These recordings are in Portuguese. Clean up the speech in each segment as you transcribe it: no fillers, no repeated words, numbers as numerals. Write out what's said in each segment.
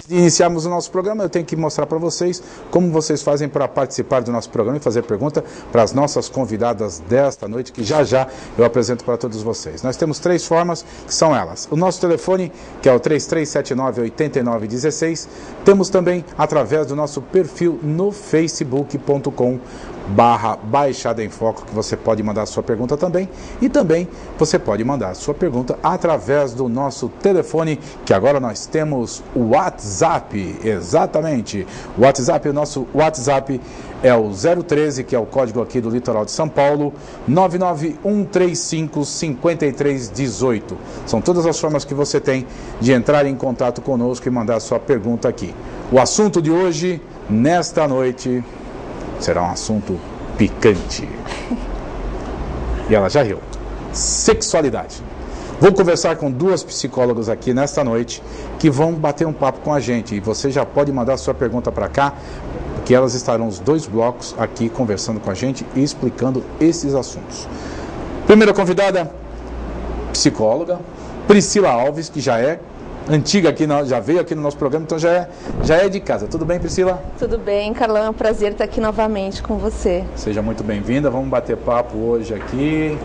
de iniciarmos o nosso programa, eu tenho que mostrar para vocês como vocês fazem para participar do nosso programa e fazer pergunta para as nossas convidadas desta noite, que já já eu apresento para todos vocês. Nós temos 3 formas, que são elas. O nosso telefone, que é o 3379-8916. Temos também através do nosso perfil no facebook.com/Baixada em Foco, que você pode mandar a sua pergunta também. E também você pode mandar a sua pergunta através do nosso telefone, que agora nós temos o WhatsApp. Exatamente. O nosso WhatsApp é o 013, que é o código aqui do litoral de São Paulo, 991355318. São todas as formas que você tem de entrar em contato conosco e mandar a sua pergunta aqui. O assunto de hoje, nesta noite, será um assunto picante. E ela já riu. Sexualidade. Vou conversar com 2 psicólogas aqui nesta noite que vão bater um papo com a gente. E você já pode mandar sua pergunta para cá, que elas estarão os 2 blocos aqui conversando com a gente e explicando esses assuntos. Primeira convidada, psicóloga, Priscila Alves, que já é antiga aqui, já veio aqui no nosso programa, então já é de casa. Tudo bem, Priscila? Tudo bem, Carlão, é um prazer estar aqui novamente com você. Seja muito bem-vinda, vamos bater papo hoje aqui.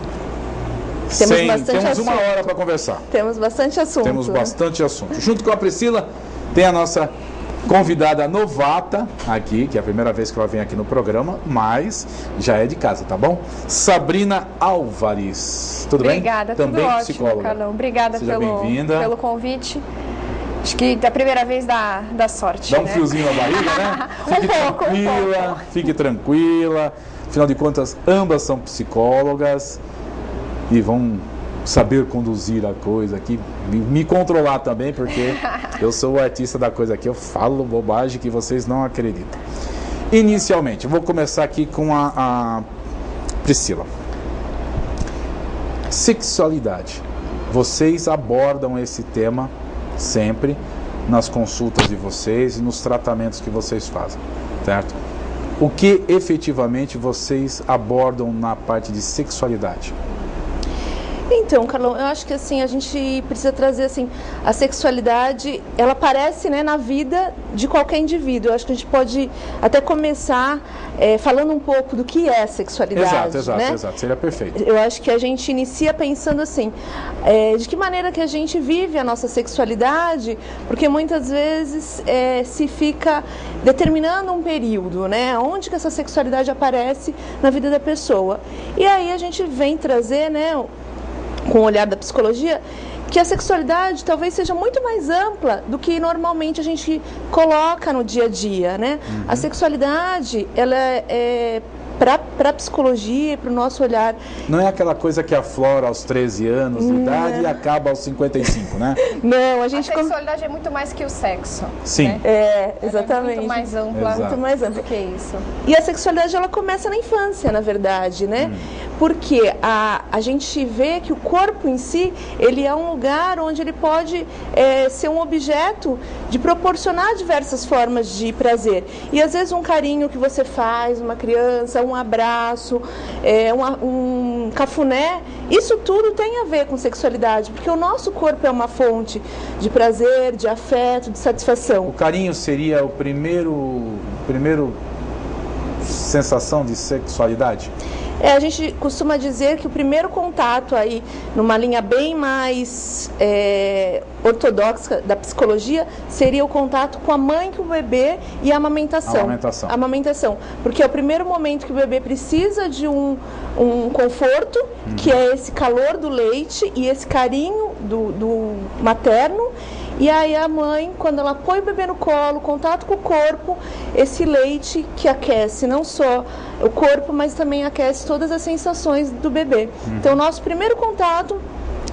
Temos uma hora para conversar. Temos bastante assunto. Temos bastante assunto. Junto com a Priscila, tem a nossa convidada novata aqui, que é a primeira vez que ela vem aqui no programa, mas já é de casa, tá bom? Sabrina Álvares. Tudo bem? Obrigada, também tudo psicóloga. ótimo, Carlão. Obrigada pelo convite. Acho que da primeira vez dá sorte. Dá um friozinho na barriga, né? Fique tranquila, fique tranquila. Afinal de contas, ambas são psicólogas e vão saber conduzir a coisa aqui, me controlar também, porque eu sou o artista da coisa aqui, eu falo bobagem que vocês não acreditam. Inicialmente, vou começar aqui com a Priscila. Sexualidade. Vocês abordam esse tema sempre nas consultas de vocês e nos tratamentos que vocês fazem, certo? O que efetivamente vocês abordam na parte de sexualidade? Então, Carlão, eu acho que assim, a gente precisa trazer assim, a sexualidade, ela aparece, né, na vida de qualquer indivíduo. Eu acho que a gente pode até começar falando um pouco do que é a sexualidade. Exato, seria perfeito. Eu acho que a gente inicia pensando assim, de que maneira que a gente vive a nossa sexualidade, porque muitas vezes se fica determinando um período, né, onde que essa sexualidade aparece na vida da pessoa. E aí a gente vem trazer, né, com o olhar da psicologia, que a sexualidade talvez seja muito mais ampla do que normalmente a gente coloca no dia a dia, né? Uhum. A sexualidade, ela para a psicologia, para o nosso olhar... Não é aquela coisa que aflora aos 13 anos de idade e acaba aos 55, né? Não, a sexualidade é muito mais que o sexo. Sim. Né? Exatamente. É muito mais ampla. Muito mais ampla. Do que isso. E a sexualidade, ela começa na infância, na verdade, né? Porque a gente vê que o corpo em si, ele é um lugar onde ele pode ser um objeto de proporcionar diversas formas de prazer. E às vezes um carinho que você faz, uma criança, um abraço, um cafuné, isso tudo tem a ver com sexualidade, porque o nosso corpo é uma fonte de prazer, de afeto, de satisfação. O carinho seria o primeiro sensação de sexualidade? A gente costuma dizer que o primeiro contato aí, numa linha bem mais ortodoxa da psicologia, seria o contato com a mãe, com o bebê e a amamentação. Amamentação. Porque é o primeiro momento que o bebê precisa de um conforto, que é esse calor do leite e esse carinho do materno. E aí a mãe, quando ela põe o bebê no colo, contato com o corpo, esse leite que aquece não só o corpo, mas também aquece todas as sensações do bebê. Então, o nosso primeiro contato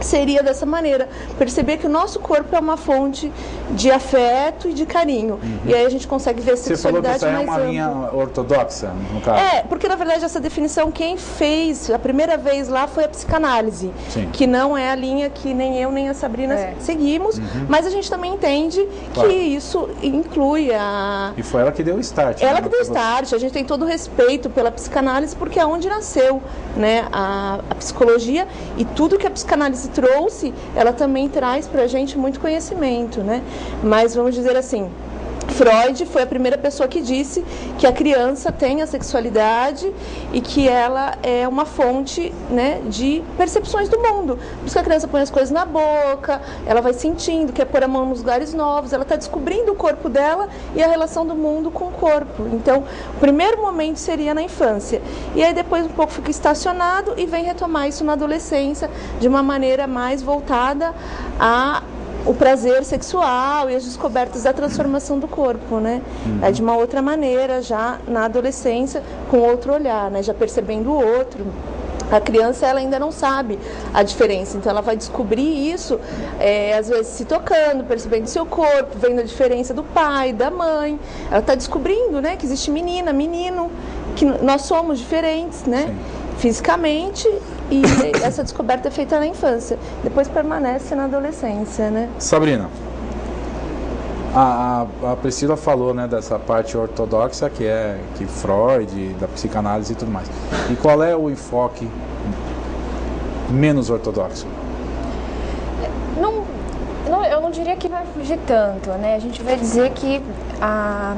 seria dessa maneira, perceber que o nosso corpo é uma fonte de afeto e de carinho. E aí a gente consegue ver a sexualidade mais ampla. Você falou que isso é uma linha ortodoxa, no caso. Porque na verdade essa definição quem fez a primeira vez lá foi a psicanálise. Sim. Que não é a linha que nem eu nem a Sabrina seguimos, mas a gente também entende que isso inclui a... E foi ela que deu o start. Ela que deu o start, a gente tem todo o respeito pela psicanálise, porque é onde nasceu, né, a psicologia, e tudo que a psicanálise trouxe, ela também traz para a gente muito conhecimento, né? Mas vamos dizer assim, Freud foi a primeira pessoa que disse que a criança tem a sexualidade e que ela é uma fonte, né, de percepções do mundo. Por isso que a criança põe as coisas na boca, ela vai sentindo, quer pôr a mão nos lugares novos, ela está descobrindo o corpo dela e a relação do mundo com o corpo. Então, o primeiro momento seria na infância. E aí depois um pouco fica estacionado e vem retomar isso na adolescência de uma maneira mais voltada a o prazer sexual e as descobertas da transformação do corpo, né? É de uma outra maneira, já na adolescência, com outro olhar, né? Já percebendo o outro. A criança, ela ainda não sabe a diferença, então ela vai descobrir isso, às vezes se tocando, percebendo seu corpo, vendo a diferença do pai, da mãe. Ela está descobrindo, né, que existe menina, menino, que nós somos diferentes, né? Sim. Fisicamente, e essa descoberta é feita na infância, depois permanece na adolescência, né? Sabrina, a Priscila falou, né, dessa parte ortodoxa que Freud, da psicanálise e tudo mais. E qual é o enfoque menos ortodoxo? Eu não diria que vai fugir tanto, né? A gente vai dizer que a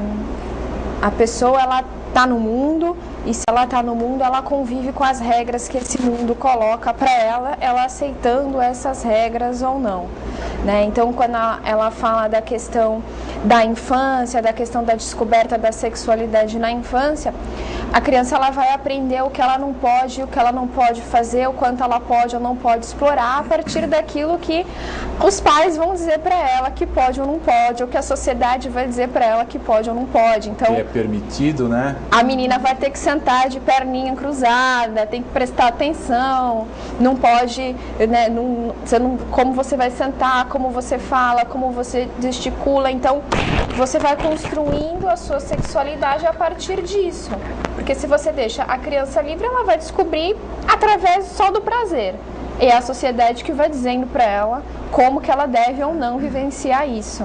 pessoa, ela está no mundo, e se ela está no mundo, ela convive com as regras que esse mundo coloca para ela aceitando essas regras ou não, né? Então, quando ela fala da questão da infância, da questão da descoberta da sexualidade na infância, a criança, ela vai aprender o que ela não pode, o que ela não pode fazer, o quanto ela pode ou não pode explorar, a partir daquilo que os pais vão dizer para ela que pode ou não pode, ou que a sociedade vai dizer para ela que pode ou não pode. Então, que é permitido, né? A menina vai ter que sentar de perninha cruzada, tem que prestar atenção, não pode, né, como você vai sentar, como você fala, como você gesticula. Então, você vai construindo a sua sexualidade a partir disso. Porque se você deixa a criança livre, ela vai descobrir através só do prazer. É a sociedade que vai dizendo para ela como que ela deve ou não vivenciar isso,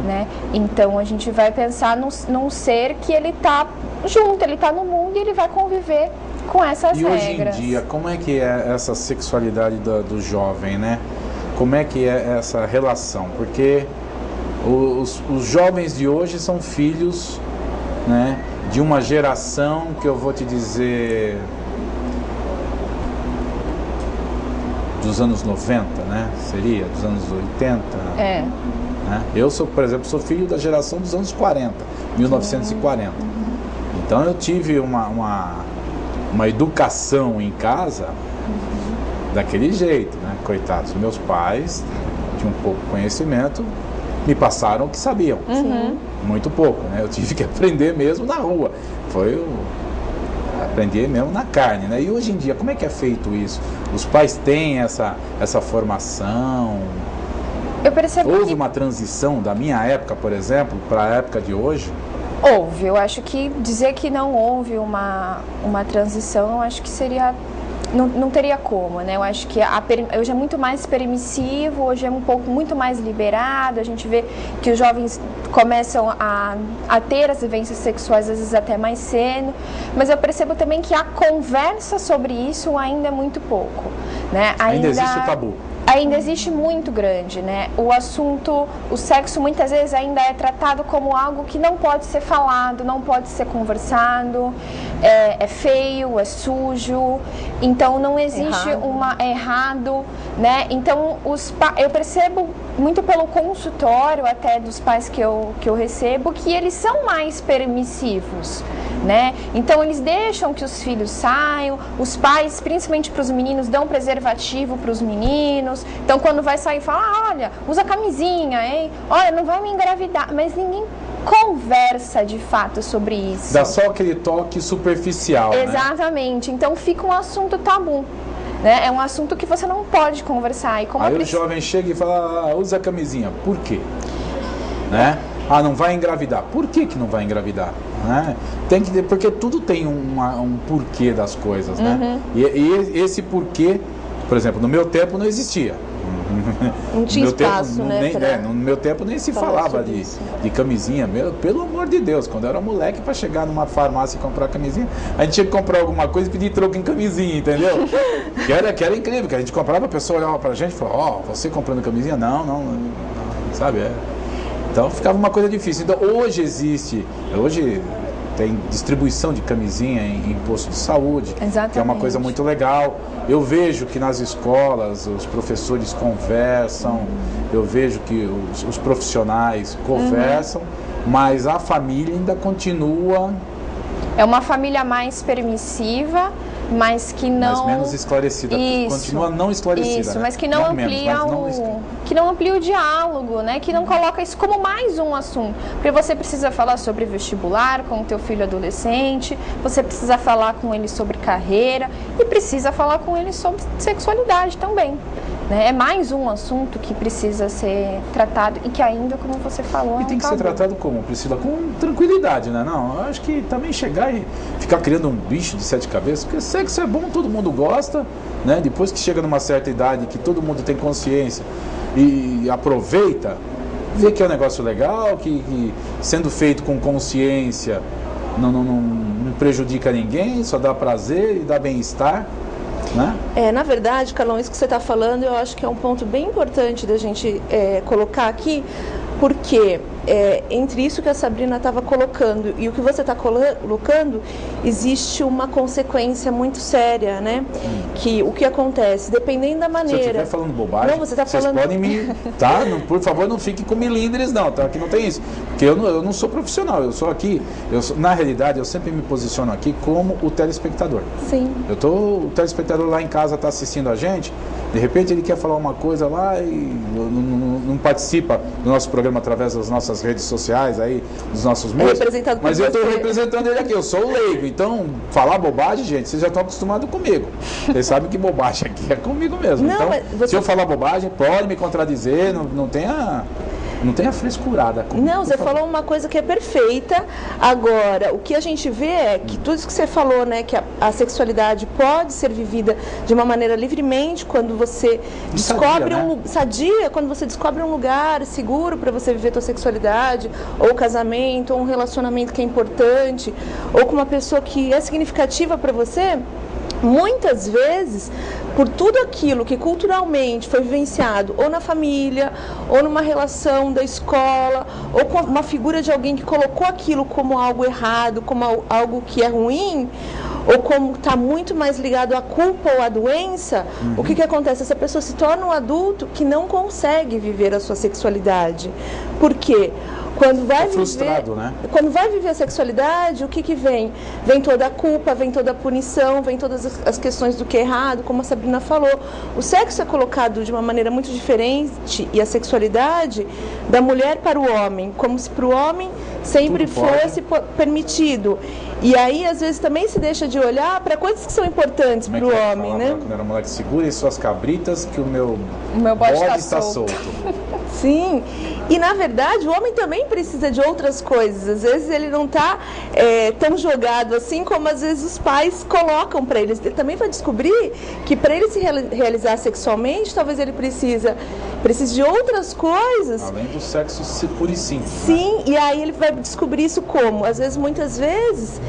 né? Então, a gente vai pensar num ser que ele está junto, ele está no mundo e ele vai conviver com essas regras. E hoje em dia, como é que é essa sexualidade do jovem, né? Como é que é essa relação? Porque os jovens de hoje são filhos, né, de uma geração que eu vou te dizer dos anos 90, né? Seria dos anos 80. Né? Eu sou, por exemplo, sou filho da geração dos anos 40, 1940. Então eu tive uma educação em casa daquele jeito, né? Coitados, meus pais tinham um pouco de conhecimento, me passaram o que sabiam. Muito pouco, né? Eu tive que aprender mesmo na rua. Aprender mesmo na carne, né? E hoje em dia, como é que é feito isso? Os pais têm essa formação? Eu percebo Houve uma transição da minha época, por exemplo, para a época de hoje? Houve. Eu acho que dizer que não houve uma transição, eu acho que seria... Não teria como, né? Eu acho que hoje é muito mais permissivo, hoje é muito mais liberado, a gente vê que os jovens começam a ter as vivências sexuais, às vezes até mais cedo, mas eu percebo também que a conversa sobre isso ainda é muito pouco, né? Ainda existe o tabu. Ainda existe muito grande, né? O assunto, o sexo muitas vezes ainda é tratado como algo que não pode ser falado, não pode ser conversado, é feio, é sujo, então não existe errado, né? Então eu percebo muito pelo consultório até dos pais que eu recebo que eles são mais permissivos, né? Então eles deixam que os filhos saiam, os pais, principalmente para os meninos, dão preservativo para os meninos. Então quando vai sair, fala, olha, usa camisinha, hein? Olha, não vai me engravidar, mas ninguém conversa de fato sobre isso. Dá só aquele toque superficial, exatamente, né? Então fica um assunto tabu, né? É um assunto que você não pode conversar. E como aí o jovem chega e fala, usa a camisinha, por quê? Né? Não vai engravidar. Por que não vai engravidar? Né? Porque tudo tem um porquê das coisas, né? E esse porquê, por exemplo, no meu tempo não existia. Não tinha espaço, né? No meu tempo nem se falava de camisinha. Pelo amor de Deus, quando eu era moleque, para chegar numa farmácia e comprar camisinha, a gente tinha que comprar alguma coisa e pedir troco em camisinha, entendeu? que era incrível, que a gente comprava, a pessoa olhava pra gente e falava, você comprando camisinha? Não, sabe? Então ficava uma coisa difícil. Então hoje tem distribuição de camisinha em posto de saúde, Exatamente. Que é uma coisa muito legal. Eu vejo que nas escolas os professores conversam, eu vejo que os profissionais conversam, mas a família ainda continua... É uma família mais permissiva, mas que não... Mais menos esclarecida. Isso, continua não esclarecida. Isso, né? mas que não amplia o diálogo, né? Que não coloca isso como mais um assunto. Porque você precisa falar sobre vestibular com o teu filho adolescente, você precisa falar com ele sobre carreira e precisa falar com ele sobre sexualidade também. Né? É mais um assunto que precisa ser tratado e que ainda, como você falou, E tem que ser tratado como, Priscila? Com tranquilidade, né? Não, eu acho que também chegar e ficar criando um bicho de 7 cabeças, porque sexo é bom, todo mundo gosta, né? Depois que chega numa certa idade, que todo mundo tem consciência e aproveita, vê que é um negócio legal, que sendo feito com consciência não prejudica ninguém, só dá prazer e dá bem-estar. Né? Na verdade, Carlão, isso que você está falando, eu acho que é um ponto bem importante da gente colocar aqui, porque entre isso que a Sabrina estava colocando e o que você está colocando, existe uma consequência muito séria, né? Que o que acontece, dependendo da maneira... Se eu estiver falando bobagem, não, você tá vocês falando... podem me... Tá? Por favor, não fiquem com milindres, não, tá? Aqui não tem isso. Porque eu não sou profissional, eu sou aqui... na realidade, eu sempre me posiciono aqui como o telespectador. Sim. O telespectador lá em casa está assistindo a gente, de repente ele quer falar uma coisa lá e não participa do nosso programa através das nossas redes sociais, aí, dos nossos meios. Mas eu estou representando ele aqui, eu sou o leigo. Então, falar bobagem, gente, vocês já estão acostumados comigo. Vocês sabem que bobagem aqui é comigo mesmo. Não, então, se eu falar bobagem, pode me contradizer, não tenha frescurada. Não, você falou uma coisa que é perfeita. Agora, o que a gente vê é que tudo isso que você falou, né, que a sexualidade pode ser vivida de uma maneira livremente quando você descobre sadia, quando você descobre um lugar seguro para você viver a tua sexualidade, ou casamento, ou um relacionamento que é importante, ou com uma pessoa que é significativa para você. Muitas vezes, por tudo aquilo que culturalmente foi vivenciado, ou na família, ou numa relação da escola, ou com uma figura de alguém que colocou aquilo como algo errado, como algo que é ruim, ou como está muito mais ligado à culpa ou à doença, o que acontece? Essa pessoa se torna um adulto que não consegue viver a sua sexualidade. Por quê? Quando vai frustrado, né? Quando vai viver a sexualidade, o que vem? Vem toda a culpa, vem toda a punição, vem todas as questões do que é errado, como a Sabrina falou. O sexo é colocado de uma maneira muito diferente, e a sexualidade da mulher para o homem, como se para o homem sempre fosse permitido. E aí, às vezes, também se deixa de olhar para coisas que são importantes para o homem, né? Quando era moleque, segura suas cabritas que o meu bode está solto. Sim, e na verdade o homem também precisa de outras coisas. Às vezes ele não está tão jogado assim como às vezes os pais colocam para eles. Ele também vai descobrir que para ele se realizar sexualmente, talvez ele precise de outras coisas. Além do sexo puro e simples. Sim, né? E aí ele vai descobrir isso como? Às vezes, muitas vezes,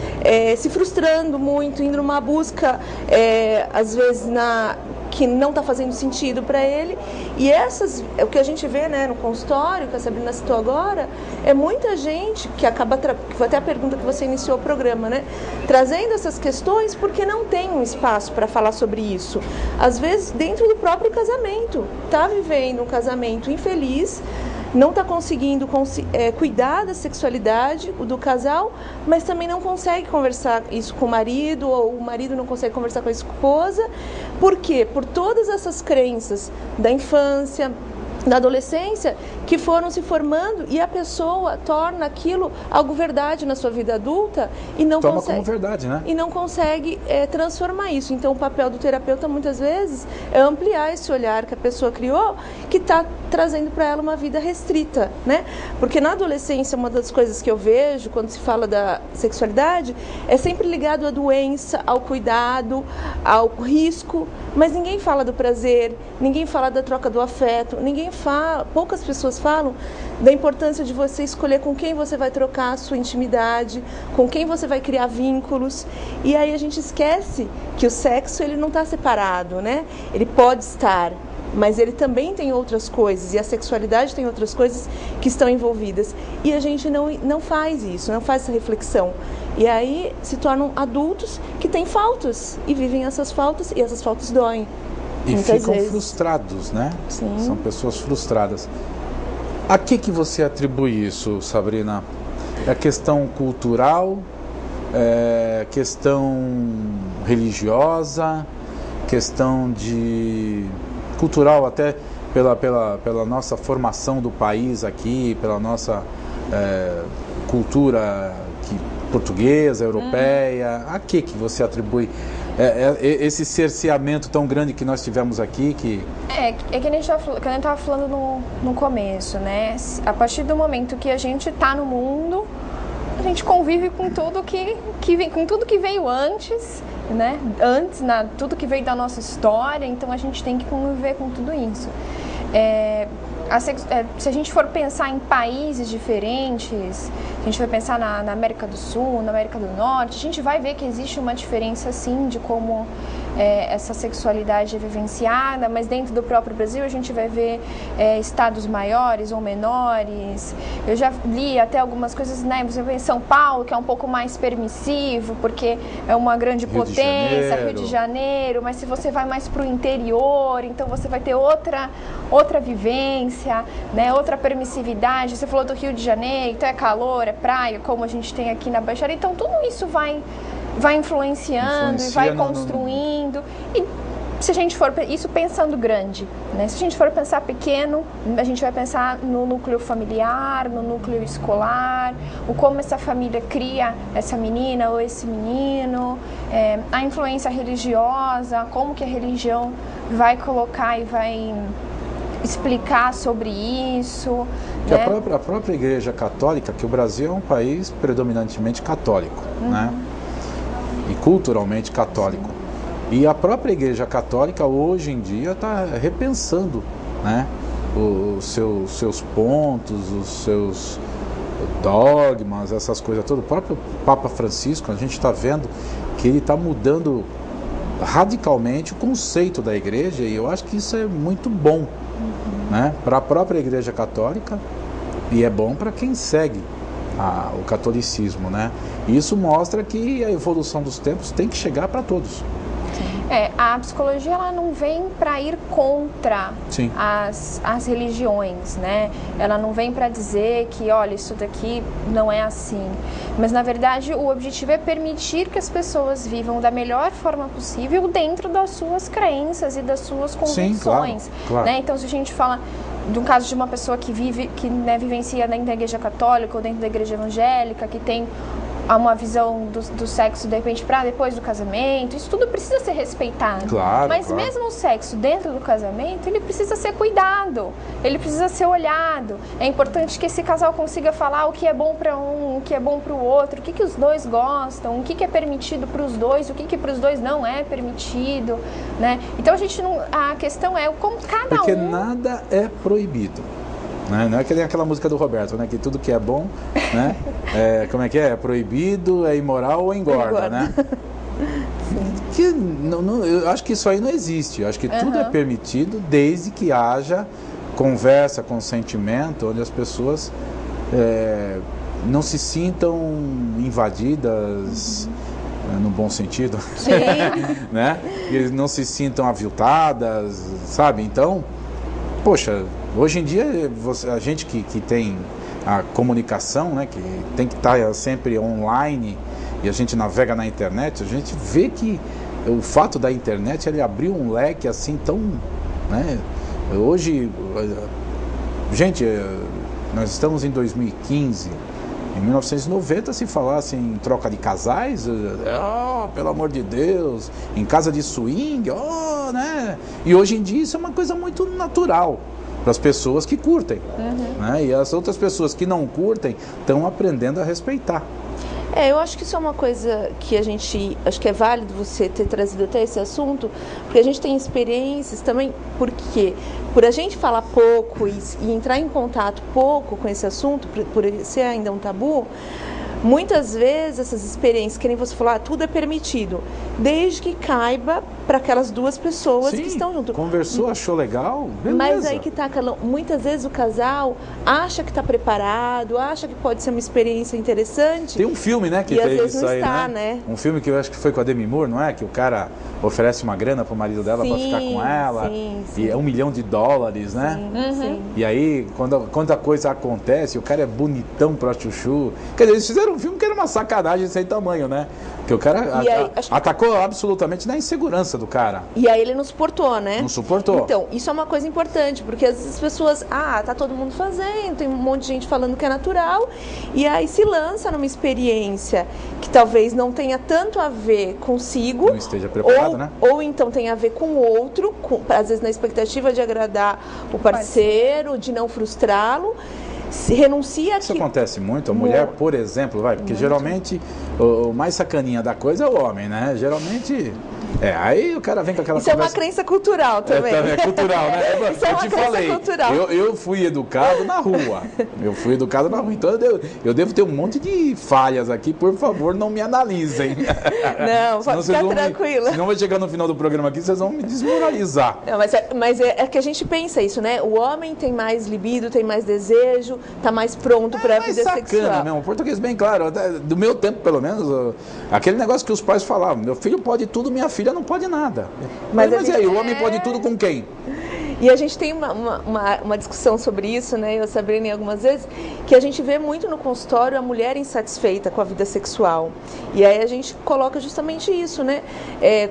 se frustrando muito, indo numa busca, às vezes, que não está fazendo sentido para ele. E o que a gente vê, né, no consultório, que a Sabrina citou agora, é muita gente que acaba, que foi até a pergunta que você iniciou o programa, né, trazendo essas questões porque não tem um espaço para falar sobre isso. Às vezes dentro do próprio casamento, está vivendo um casamento infeliz, não está conseguindo cuidar da sexualidade do casal, mas também não consegue conversar isso com o marido, ou o marido não consegue conversar com a esposa. Por quê? Por todas essas crenças da infância, na adolescência, que foram se formando e a pessoa torna aquilo algo verdade na sua vida adulta e não Toma consegue, como verdade, né? E não consegue transformar isso. Então o papel do terapeuta muitas vezes é ampliar esse olhar que a pessoa criou, que está trazendo para ela uma vida restrita, né? Porque na adolescência uma das coisas que eu vejo quando se fala da sexualidade é sempre ligado à doença, ao cuidado, ao risco, mas ninguém fala do prazer, ninguém fala da troca do afeto, ninguém fala, poucas pessoas falam da importância de você escolher com quem você vai trocar a sua intimidade, com quem você vai criar vínculos. E aí a gente esquece que o sexo ele não está separado, né? Ele pode estar, mas ele também tem outras coisas, e a sexualidade tem outras coisas que estão envolvidas. E a gente não faz isso, não faz essa reflexão. E aí se tornam adultos que têm faltas e vivem essas faltas, e essas faltas doem. E muitas ficam vezes frustrados, né? Sim. São pessoas frustradas. A que você atribui isso, Sabrina? É questão cultural? É questão religiosa? Questão de... cultural até pela nossa formação do país aqui, pela nossa cultura portuguesa, europeia? A que você atribui esse cerceamento tão grande que nós tivemos aqui? Que a gente estava falando no começo, né? A partir do momento que a gente está no mundo, a gente convive com tudo com tudo que veio antes, né? Tudo que veio da nossa história, então a gente tem que conviver com tudo isso. Se a gente for pensar em países diferentes, se a gente for pensar na América do Sul, na América do Norte, a gente vai ver que existe uma diferença, sim, de como essa sexualidade é vivenciada, mas dentro do próprio Brasil a gente vai ver estados maiores ou menores. Eu já li até algumas coisas, né? Você vê em São Paulo, que é um pouco mais permissivo, porque é uma grande potência, Rio de Janeiro, mas se você vai mais para o interior, então você vai ter outra vivência, né? Outra permissividade. Você falou do Rio de Janeiro, então é calor, é praia, como a gente tem aqui na Baixada, então tudo isso vai influenciando e vai construindo. E se a gente for isso pensando grande, né? Se a gente for pensar pequeno, a gente vai pensar no núcleo familiar, no núcleo escolar, o como essa família cria essa menina ou esse menino, a influência religiosa, como que a religião vai colocar e vai explicar sobre isso. Né? A própria Igreja Católica, que o Brasil é um país predominantemente católico, né? E culturalmente católico. E a própria Igreja Católica hoje em dia está repensando, né, os seus pontos, os seus dogmas, essas coisas todas. O próprio Papa Francisco, a gente está vendo que ele está mudando radicalmente o conceito da igreja, e eu acho que isso é muito bom, né, para a própria Igreja Católica, e é bom para quem segue o catolicismo, né? E isso mostra que a evolução dos tempos tem que chegar para todos. A psicologia ela não vem para ir contra as religiões, né? Ela não vem para dizer que, olha, isso daqui não é assim. Mas, na verdade, o objetivo é permitir que as pessoas vivam da melhor forma possível dentro das suas crenças e das suas convicções. Sim, claro. Né? Então, se a gente fala de um caso de uma pessoa que vivencia dentro da igreja católica ou dentro da igreja evangélica, que tem uma visão do sexo, de repente, para depois do casamento, isso tudo precisa ser respeitado. Claro, mas mesmo o sexo dentro do casamento, ele precisa ser cuidado, ele precisa ser olhado. É importante que esse casal consiga falar o que é bom para um, o que é bom para o outro, o que os dois gostam, o que é permitido para os dois, o que para os dois não é permitido, né? Então a questão é como cada Porque nada é proibido. Não é que nem aquela música do Roberto, né? Que tudo que é bom, né? Como é que é? É proibido, é imoral ou engorda, né? Que, eu acho que isso aí não existe. Eu acho que tudo é permitido desde que haja conversa, consentimento, onde as pessoas não se sintam invadidas, no bom sentido, né? Eles não se sintam aviltadas, sabe? Então, poxa, hoje em dia a gente que tem a comunicação, né, que tem que estar sempre online, e a gente navega na internet, a gente vê que o fato da internet, ele abriu um leque assim tão, né, hoje Gente, nós estamos em 2015. Em 1990 se falasse em troca de casais, pelo amor de Deus, em casa de swing, né? E hoje em dia isso é uma coisa muito natural para as pessoas que curtem, né? E as outras pessoas que não curtem estão aprendendo a respeitar. Eu acho que isso é uma coisa que acho que é válido você ter trazido até esse assunto, porque a gente tem experiências também, porque por a gente falar pouco e entrar em contato pouco com esse assunto, por ser ainda um tabu, muitas vezes essas experiências, que nem você falou, tudo é permitido, desde que caiba para aquelas duas pessoas que estão junto. Conversou, achou legal, beleza. Mas aí que tá, Carlão, muitas vezes o casal acha que está preparado, acha que pode ser uma experiência interessante. Tem um filme, né, que e às teve vezes isso não aí, está, né? Um filme que eu acho que foi com a Demi Moore, não é? Que o cara oferece uma grana pro marido dela para ficar com ela. Sim. E é $1 milhão, né? Sim. E aí, quando a coisa acontece, o cara é bonitão pra chuchu. Quer dizer, eles fizeram um filme que era uma sacanagem sem tamanho, né? Que o cara atacou absolutamente na insegurança do cara. E aí ele não suportou, né? Não suportou. Então, isso é uma coisa importante, porque às vezes as pessoas, tá todo mundo fazendo, tem um monte de gente falando que é natural, e aí se lança numa experiência que talvez não tenha tanto a ver consigo. Não esteja preparado, né? Ou então tem a ver com o outro, às vezes na expectativa de agradar o parceiro, de não frustrá-lo. Se renuncia Isso acontece muito, a mulher, por exemplo, porque geralmente o mais sacaninha da coisa é o homem, né? Geralmente, aí o cara vem com aquela Isso conversa... é uma crença cultural também. É cultural, né? Isso é uma crença cultural. Eu fui educado na rua. Então eu devo ter um monte de falhas aqui, por favor, não me analisem. Não, pode ficar tranquila. Senão vai chegar no final do programa aqui, vocês vão me desmoralizar. Não, mas é que a gente pensa isso, né? O homem tem mais libido, tem mais desejo, tá mais pronto para a vida sexual. Mesmo, português bem claro, do meu tempo pelo menos, aquele negócio que os pais falavam, meu filho pode tudo, minha filha não pode nada. Mas e aí, o homem pode tudo com quem? E a gente tem uma discussão sobre isso, né? Eu, Sabrina, algumas vezes, que a gente vê muito no consultório a mulher insatisfeita com a vida sexual. E aí a gente coloca justamente isso, né?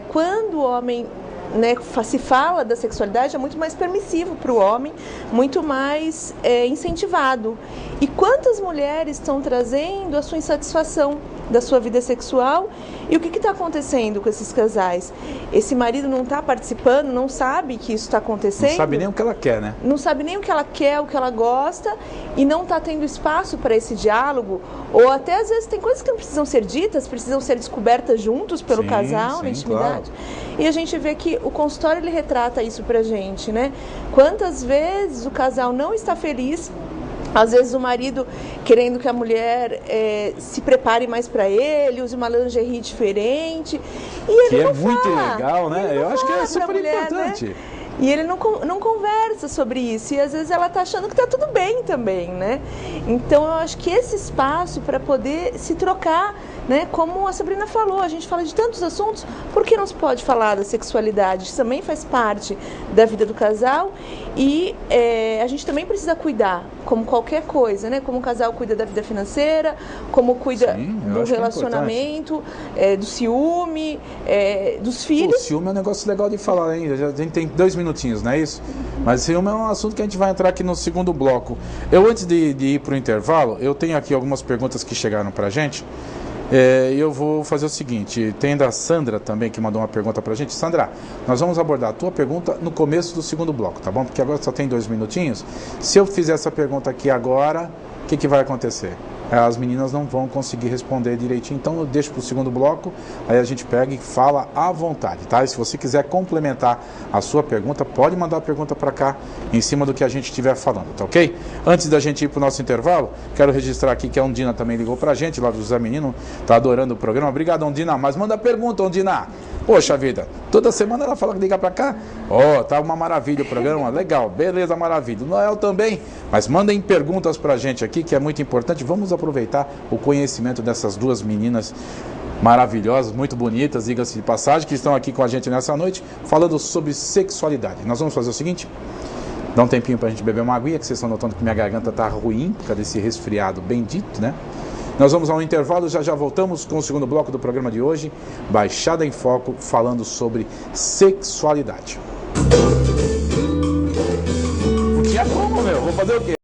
Quando o homem, né, se fala da sexualidade, é muito mais permissivo para o homem, muito mais incentivado. E quantas mulheres estão trazendo a sua insatisfação da sua vida sexual? E o que está acontecendo com esses casais? Esse marido não está participando, não sabe que isso está acontecendo. Não sabe nem o que ela quer, né? Não sabe nem o que ela quer, o que ela gosta, e não está tendo espaço para esse diálogo. Ou até às vezes tem coisas que não precisam ser ditas, precisam ser descobertas juntos pelo casal, na intimidade. Claro. E a gente vê que o consultório ele retrata isso pra gente, né? Quantas vezes o casal não está feliz, às vezes o marido querendo que a mulher se prepare mais para ele, use uma lingerie diferente. E ele que é muito legal, né? Eu acho que é super importante. Né? E ele não conversa sobre isso. E às vezes ela está achando que está tudo bem também, né? Então eu acho que esse espaço para poder se trocar, né? Como a Sabrina falou, a gente fala de tantos assuntos, por que não se pode falar da sexualidade? Isso também faz parte da vida do casal e a gente também precisa cuidar, como qualquer coisa, né? Como o casal cuida da vida financeira, como cuida do relacionamento, do ciúme, dos filhos. O ciúme é um negócio legal de falar, hein? A gente tem 2 minutinhos, não é isso? Mas ciúme é um assunto que a gente vai entrar aqui no segundo bloco. Antes de ir para o intervalo, eu tenho aqui algumas perguntas que chegaram para a gente. Eu vou fazer o seguinte, tem da Sandra também que mandou uma pergunta pra gente. Sandra, nós vamos abordar a tua pergunta no começo do segundo bloco, tá bom? Porque agora só tem 2 minutinhos. Se eu fizer essa pergunta aqui agora, o que vai acontecer? As meninas não vão conseguir responder direitinho, então eu deixo para o segundo bloco, aí a gente pega e fala à vontade, tá? E se você quiser complementar a sua pergunta, pode mandar a pergunta para cá, em cima do que a gente estiver falando, tá ok? Antes da gente ir para o nosso intervalo, quero registrar aqui que a Ondina também ligou para a gente, lá do José Menino, tá adorando o programa. Obrigado, Ondina, mas manda pergunta, Ondina. Poxa vida, toda semana ela fala que liga para cá. Tá uma maravilha o programa, legal, beleza, maravilha. O Noel também, mas mandem perguntas para a gente aqui, que é muito importante. Vamos aproveitar o conhecimento dessas 2 meninas maravilhosas, muito bonitas, diga-se de passagem, que estão aqui com a gente nessa noite, falando sobre sexualidade. Nós vamos fazer o seguinte, dá um tempinho pra gente beber uma aguinha, que vocês estão notando que minha garganta tá ruim, por causa desse resfriado bendito, né? Nós vamos ao intervalo, já voltamos com o segundo bloco do programa de hoje, Baixada em Foco, falando sobre sexualidade. Não tinha como, meu, vou Fazer o quê?